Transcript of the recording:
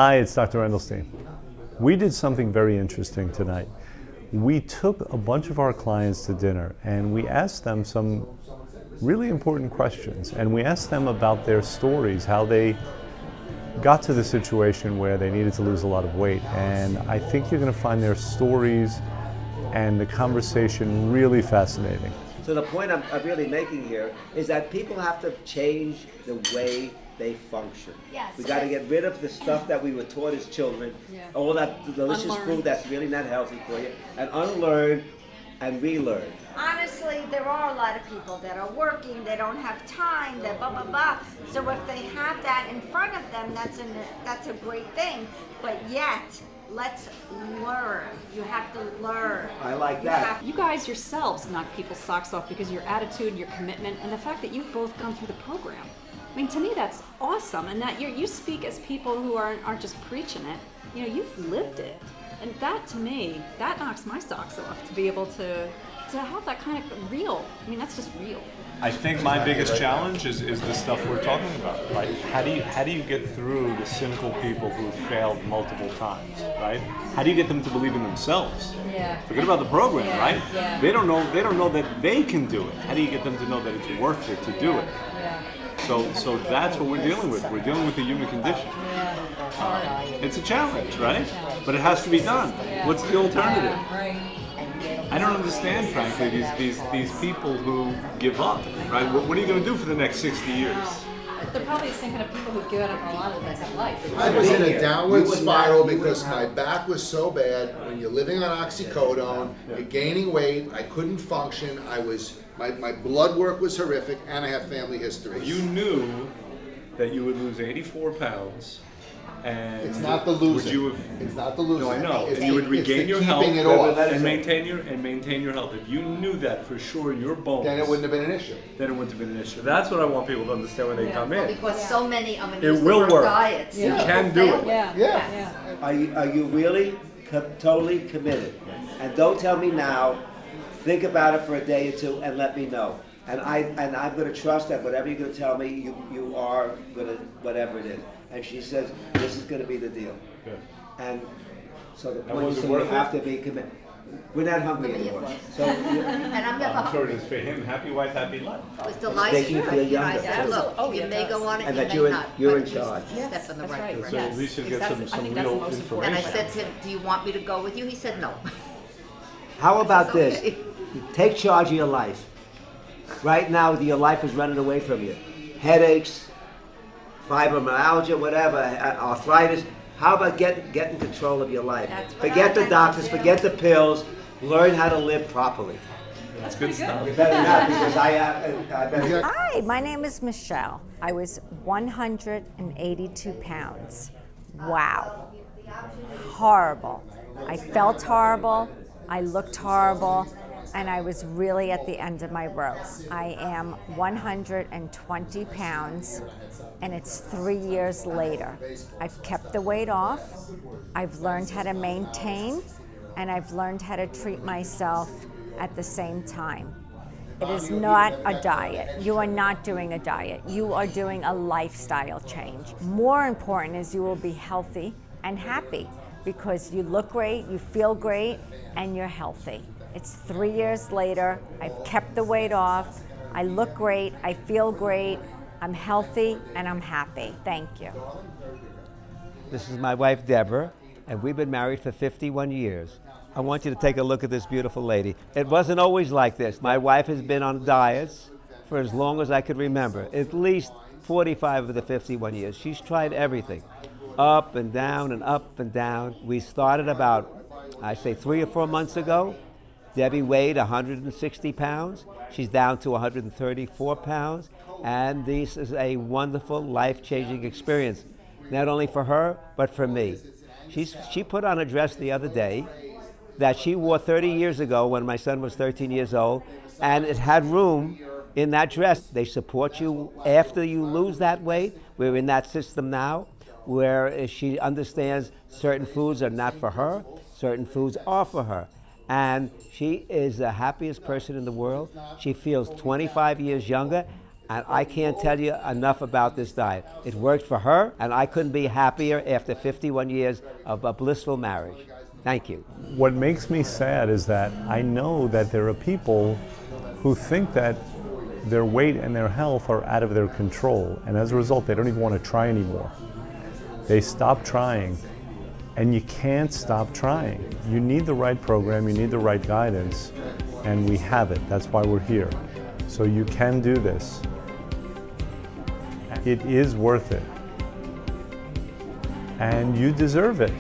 Hi, it's Dr. Endelstein. We did something very interesting tonight. We took a bunch of our clients to dinner and we asked them some really important questions. And we asked them about their stories, how they got to the situation where they needed to lose a lot of weight. And I think you're going to find their stories and the conversation really fascinating. So the point I'm really making here is that people have to change the way they function. Yes. We got to get rid of the stuff that we were taught as children, all that delicious food that's really not healthy for you, and unlearn and relearn. Honestly, there are a lot of people that are working, they don't have time, they're blah, blah, blah. So if they have that in front of them, that's a great thing. But yet, let's learn. You have to learn. I like that. You guys yourselves knock people's socks off because of your attitude, your commitment, and the fact that you've both gone through the program. I mean, to me, that's awesome, and that you speak as people who aren't just preaching it. You know, you've lived it, and that to me, that knocks my socks off to be able to have that kind of real. I mean, that's just real. I think my biggest challenge is the stuff we're talking about. Like, how do you get through the cynical people who have failed multiple times, right? How do you get them to believe in themselves? Yeah. Forget about the program, Yeah, right? yeah. They don't know that they can do it. How do you get them to know that it's worth it to do it? Yeah. So that's what we're dealing with. We're dealing with the human condition. It's a challenge, right? But it has to be done. What's the alternative? I don't understand, frankly, these people who give up, right? What are you going to do for the next 60 years? They're probably thinking of people who've given up on a lot of things in life. I was in a downward spiral because my back was so bad. When you're living on oxycodone, you're gaining weight. I couldn't function. My blood work was horrific, and I have family history. You knew that you would lose 84 pounds, and It's not the losing. Would you have, It's not the losing. no, I know. It's And you would the regain your health keeping it off. and maintain your health. If you knew that for sure, in your bones, Then it wouldn't have been an issue. then it wouldn't have been an issue. That's what I want people to understand when they come in. Because so many, I mean, It use the will word work. diets. You can do it. Yeah. Are you really totally committed? And don't tell me now. Think about it for a day or two and let me know. And I'm going to trust that whatever you're going to tell me, you are going to, whatever it is. And she says, this is going to be the deal. Good. And so the And point was is it you worth have it? to be committed. We're not hungry For me, it anymore. was. So And I'm I'm never, sure it is for him. Happy wife, happy life. I was delighted. making you feel You know, I younger. said, look, Oh, you yeah, it may does. go on it, And you that may you're in- not. you're but in at least charge. it's a step in the That's right right. So direction. at least you get Yes, some I think that's real the most important. And I information. said to him, do you want me to go with you? He said, no. how about Okay. this? You take charge of your life. Right now, your life is running away from you. Headaches, fibromyalgia, whatever, arthritis. How about getting control of your life? That's what Forget I the like to doctors, do. forget the pills. Learn how to live properly. That's good stuff. You better not, because I better. Hi, my name is Michelle. I was 182 pounds. Wow. Horrible. I felt horrible, I looked horrible, and I was really at the end of my rope. I am 120 pounds, and it's 3 years later. I've kept the weight off, I've learned how to maintain, and I've learned how to treat myself at the same time. It is not a diet. You are not doing a diet. You are doing a lifestyle change. More important is you will be healthy and happy because you look great, you feel great, and you're healthy. It's 3 years later. I've kept the weight off. I look great. I feel great. I'm healthy and I'm happy. Thank you. This is my wife, Deborah, and we've been married for 51 years. I want you to take a look at this beautiful lady. It wasn't always like this. My wife has been on diets for as long as I could remember, at least 45 of the 51 years. She's tried everything, up and down and up and down. We started about, I say 3 or 4 months ago. Debbie weighed 160 pounds. She's down to 134 pounds. And this is a wonderful, life-changing experience, not only for her, but for me. She put on a dress the other day that she wore 30 years ago when my son was 13 years old, and it had room in that dress. They support you after you lose that weight. We're in that system now where she understands certain foods are not for her, certain foods are for her. And she is the happiest person in the world. She feels 25 years younger. And I can't tell you enough about this diet. It worked for her, and I couldn't be happier after 51 years of a blissful marriage. Thank you. What makes me sad is that I know that there are people who think that their weight and their health are out of their control, and as a result, they don't even want to try anymore. They stop trying, and you can't stop trying. You need the right program, you need the right guidance, and we have it. That's why we're here. So you can do this. It is worth it. And you deserve it.